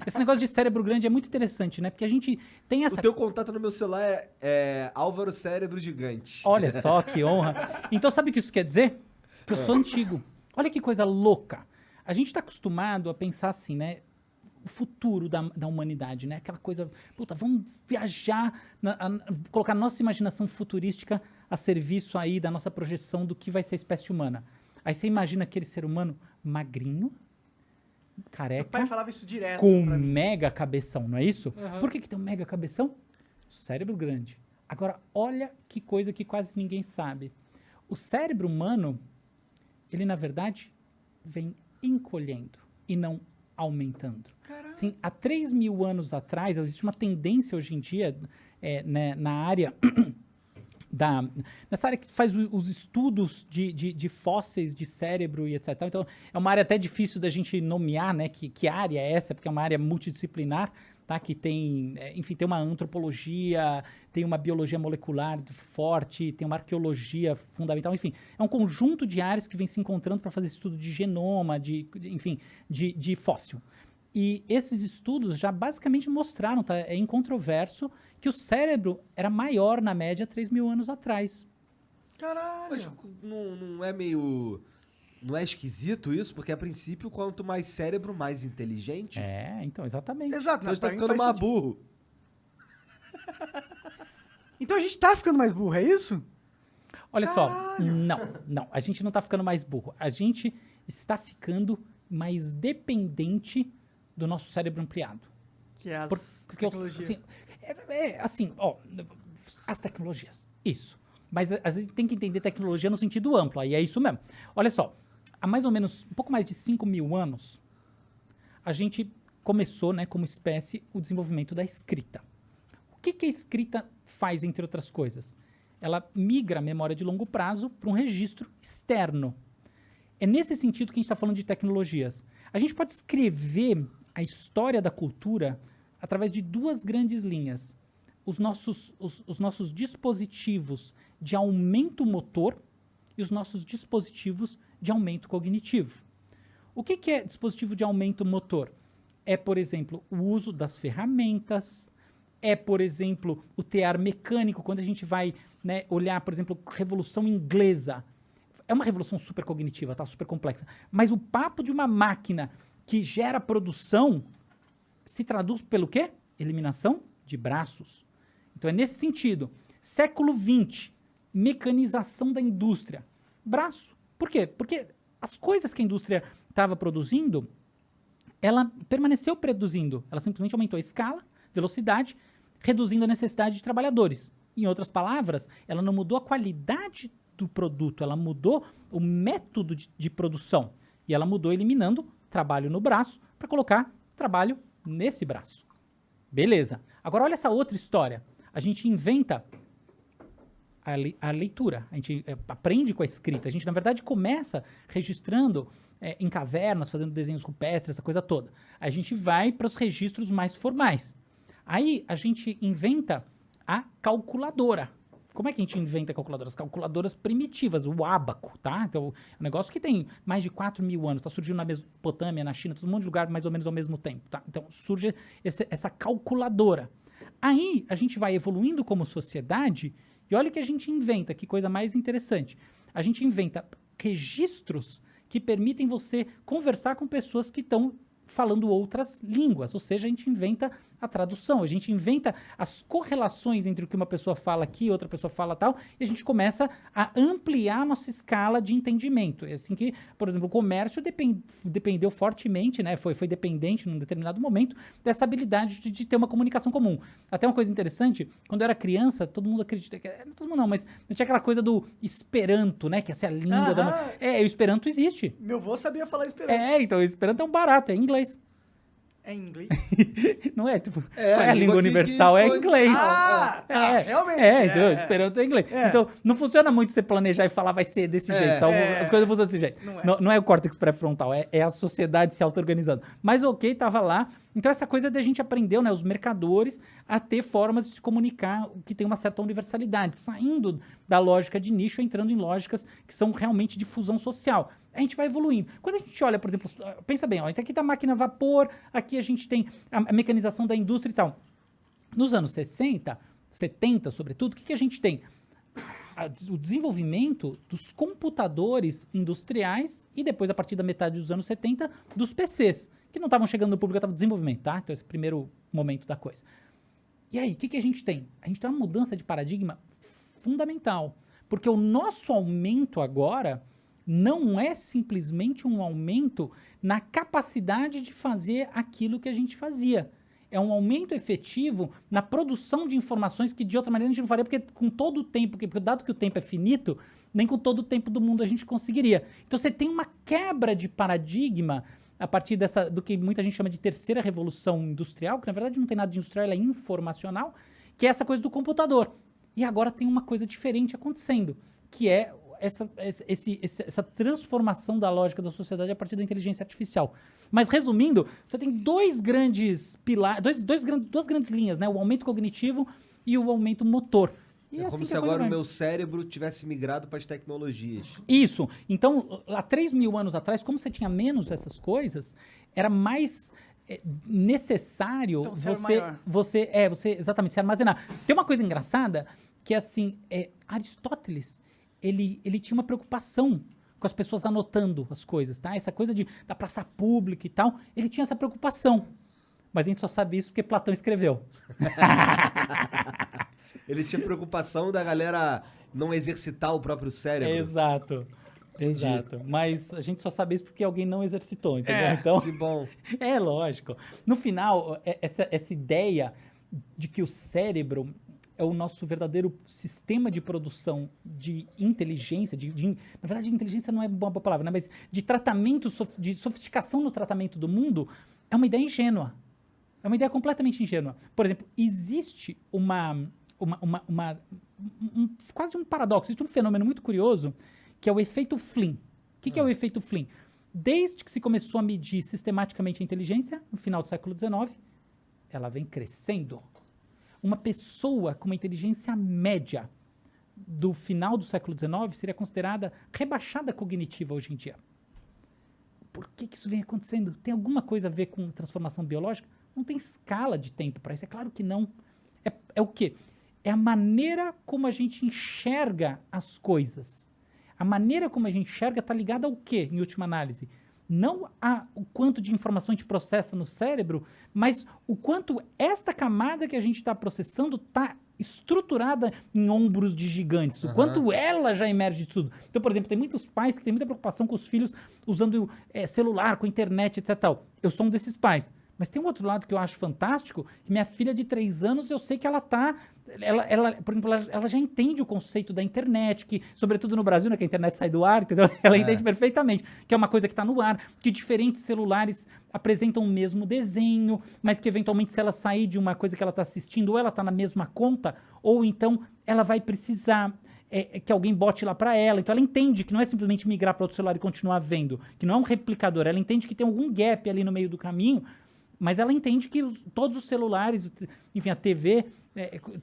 Esse negócio de cérebro grande é muito interessante, né? Porque a gente tem essa... O teu contato no meu celular é Álvaro Cérebro Gigante. Olha só, que honra. Então, sabe o que isso quer dizer? Que eu sou antigo. Olha que coisa louca. A gente está acostumado a pensar assim, né? O futuro da humanidade, né? Aquela coisa, puta, vamos viajar, colocar nossa imaginação futurística a serviço aí da nossa projeção do que vai ser a espécie humana. Aí você imagina aquele ser humano magrinho, Meu careca, pai falava isso direto com um pra mim. mega cabeção, não é isso? Aham. Por que tem um mega cabeção? Cérebro grande. Agora, olha que coisa que quase ninguém sabe. O cérebro humano, ele na verdade vem encolhendo e não aumentando. Caralho. Sim, há 3 mil anos atrás, existe uma tendência hoje em dia né, na área nessa área que faz os estudos de fósseis de cérebro e etc. Então, é uma área até difícil da gente nomear, né, que área é essa, porque é uma área multidisciplinar, tá, que tem, enfim, tem uma antropologia, tem uma biologia molecular forte, tem uma arqueologia fundamental, enfim, é um conjunto de áreas que vem se encontrando para fazer estudo de genoma, enfim, de fóssil. E esses estudos já basicamente mostraram, tá, é incontroverso, que o cérebro era maior na média 3 mil anos atrás. Caralho. Mas não é meio... Não é esquisito isso? Porque, a princípio, quanto mais cérebro, mais inteligente. Então, exatamente. Exato. Então a gente tá pra mim ficando faz mais sentido. burro. Então a gente tá ficando mais burro, é isso? Olha só, Caralho. não, a gente não está ficando mais burro, a gente está ficando mais dependente do nosso cérebro ampliado. Que é as Porque, tecnologias. assim, ó, as tecnologias, isso. Mas a gente tem que entender tecnologia no sentido amplo, aí é isso mesmo. Olha só, há mais ou menos, um pouco mais de 5 mil anos, a gente começou, né, como espécie, o desenvolvimento da escrita. O que a escrita faz, entre outras coisas? Ela migra a memória de longo prazo para um registro externo. É nesse sentido que a gente está falando de tecnologias. A gente pode escrever a história da cultura através de duas grandes linhas. Os nossos dispositivos de aumento motor e os nossos dispositivos de aumento cognitivo. O que é dispositivo de aumento motor? É, por exemplo, o uso das ferramentas, é, por exemplo, o tear mecânico, quando a gente vai, né, olhar, por exemplo, Revolução Inglesa. É uma revolução super cognitiva, tá? Super complexa. Mas o papo de uma máquina que gera produção se traduz pelo quê? Eliminação de braços. Então é nesse sentido. Século XX, mecanização da indústria. Braço. Por quê? Porque as coisas que a indústria estava produzindo, ela permaneceu produzindo. Ela simplesmente aumentou a escala, velocidade, reduzindo a necessidade de trabalhadores. Em outras palavras, ela não mudou a qualidade do produto, ela mudou o método de produção. E ela mudou eliminando trabalho no braço para colocar trabalho nesse braço. Beleza. Agora olha essa outra história. A gente inventa a leitura, a gente aprende com a escrita. A gente, na verdade, começa registrando em cavernas, fazendo desenhos rupestres, essa coisa toda. A gente vai para os registros mais formais. Aí a gente inventa a calculadora. Como é que a gente inventa calculadoras? Calculadoras primitivas, o ábaco, tá? Então, é um negócio que tem mais de 4 mil anos, tá surgindo na Mesopotâmia, na China, todo mundo de lugar mais ou menos ao mesmo tempo, tá? Então, surge essa calculadora. Aí, a gente vai evoluindo como sociedade e olha o que a gente inventa, que coisa mais interessante. A gente inventa registros que permitem você conversar com pessoas que estão falando outras línguas, ou seja, a gente inventa a tradução, a gente inventa as correlações entre o que uma pessoa fala aqui, outra pessoa fala tal, e a gente começa a ampliar a nossa escala de entendimento. É assim que, por exemplo, o comércio dependeu fortemente, né, foi dependente num determinado momento dessa habilidade de ter uma comunicação comum. Até uma coisa interessante, quando eu era criança, todo mundo acredita, todo mundo não, mas tinha aquela coisa do Esperanto, né, que essa é a língua da... o Esperanto existe. Meu avô sabia falar Esperanto. Então o Esperanto é um barato, é inglês. É em inglês? Não é, tipo, É, qual é a língua universal? É inglês. Ah, tá, realmente. Então, Esperanto é inglês. Então, não funciona muito você planejar e falar vai ser desse jeito. Tá? As coisas funcionam desse jeito. Não é o córtex pré-frontal, é a sociedade se auto-organizando. Mas ok, tava lá. Então, essa coisa da gente aprendeu, né, os mercadores, a ter formas de se comunicar que tem uma certa universalidade, saindo da lógica de nicho, entrando em lógicas que são realmente de fusão social. a gente vai evoluindo. Quando a gente olha, por exemplo, pensa bem, ó, então aqui tá a máquina a vapor, aqui a gente tem a mecanização da indústria e tal. Nos anos 60, 70, sobretudo, o que a gente tem? O desenvolvimento dos computadores industriais e depois, a partir da metade dos anos 70, dos PCs, que não estavam chegando no público, estavam em desenvolvimento, tá? Então, esse é o primeiro momento da coisa. E aí, o que a gente tem? A gente tem uma mudança de paradigma fundamental, porque o nosso aumento agora não é simplesmente um aumento na capacidade de fazer aquilo que a gente fazia. É um aumento efetivo na produção de informações que de outra maneira a gente não faria, porque com todo o tempo, porque dado que o tempo é finito, nem com todo o tempo do mundo a gente conseguiria. Então você tem uma quebra de paradigma a partir do que muita gente chama de terceira revolução industrial, que na verdade não tem nada de industrial, ela é informacional, que é essa coisa do computador. E agora tem uma coisa diferente acontecendo, que é essa transformação da lógica da sociedade a partir da inteligência artificial. Mas resumindo, você tem dois grandes pilares, duas grandes linhas, né? O aumento cognitivo e o aumento motor. E É assim como que se a coisa agora o vai. meu cérebro tivesse migrado para as tecnologias. Isso. Então, há 3.000 anos atrás, como você tinha menos dessas coisas, era mais necessário Então, você era maior. você exatamente, se armazenar. Tem uma coisa engraçada que, assim, Aristóteles, ele tinha uma preocupação com as pessoas anotando as coisas, tá? Essa coisa da praça pública e tal, ele tinha essa preocupação. Mas a gente só sabe isso porque Platão escreveu. Ele tinha preocupação da galera não exercitar o próprio cérebro. Exato. Entendi. Exato. Mas a gente só sabe isso porque alguém não exercitou, entendeu? Então, Que bom. é lógico. No final, essa ideia de que o cérebro é o nosso verdadeiro sistema de produção de inteligência, na verdade, inteligência não é uma boa palavra, né? Mas de tratamento, de sofisticação no tratamento do mundo, é uma ideia ingênua. É uma ideia completamente ingênua. Por exemplo, existe quase um paradoxo, existe um fenômeno muito curioso, que é o efeito Flynn. O que é o efeito Flynn? Desde que se começou a medir sistematicamente a inteligência, no final do século XIX, ela vem crescendo. Uma pessoa com uma inteligência média do final do século XIX seria considerada rebaixada cognitiva hoje em dia. Por que isso vem acontecendo? Tem alguma coisa a ver com transformação biológica? Não tem escala de tempo para isso, é claro que não. É o quê? É a maneira como a gente enxerga as coisas. A maneira como a gente enxerga está ligada ao quê, em última análise? Não o quanto de informação a gente processa no cérebro, mas o quanto esta camada que a gente está processando está estruturada em ombros de gigantes. O quanto ela já emerge de tudo. Então, por exemplo, tem muitos pais que têm muita preocupação com os filhos usando celular, com internet, etc. Tal. Eu sou um desses pais. Mas tem um outro lado que eu acho fantástico, que minha filha de 3 anos, eu sei que ela por exemplo, ela já entende o conceito da internet, que, sobretudo no Brasil, né, que a internet sai do ar, entendeu? Ela entende perfeitamente, que é uma coisa que está no ar, que diferentes celulares apresentam o mesmo desenho, mas que eventualmente se ela sair de uma coisa que ela está assistindo, ou ela está na mesma conta, ou então ela vai precisar que alguém bote lá para ela. Então ela entende que não é simplesmente migrar para outro celular e continuar vendo, que não é um replicador, ela entende que tem algum gap ali no meio do caminho, mas ela entende que todos os celulares, enfim, a TV,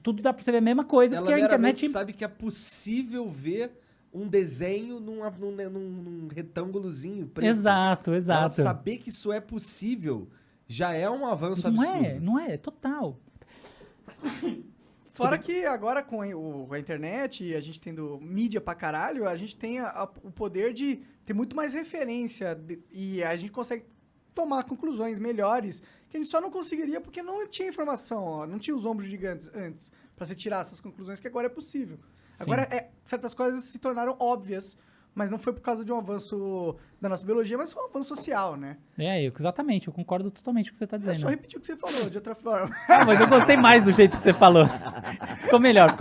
tudo dá para você ver a mesma coisa, Ela porque a meramente internet... sabe que é possível ver um desenho num retângulozinho preto. Exato, Ela exato. saber que isso é possível já é um avanço absurdo. Não é total. Fora que agora com a internet e a gente tendo mídia pra caralho, a gente tem o poder de ter muito mais referência e a gente consegue tomar conclusões melhores que a gente só não conseguiria porque não tinha informação, ó, não tinha os ombros gigantes antes pra você tirar essas conclusões que agora é possível. Sim. Agora, certas coisas se tornaram óbvias, mas não foi por causa de um avanço da nossa biologia, mas foi um avanço social, né? Exatamente, eu concordo totalmente com o que você está Eu dizendo. só repeti o que você falou, de outra forma. Mas eu gostei mais do jeito que você falou. Ficou melhor.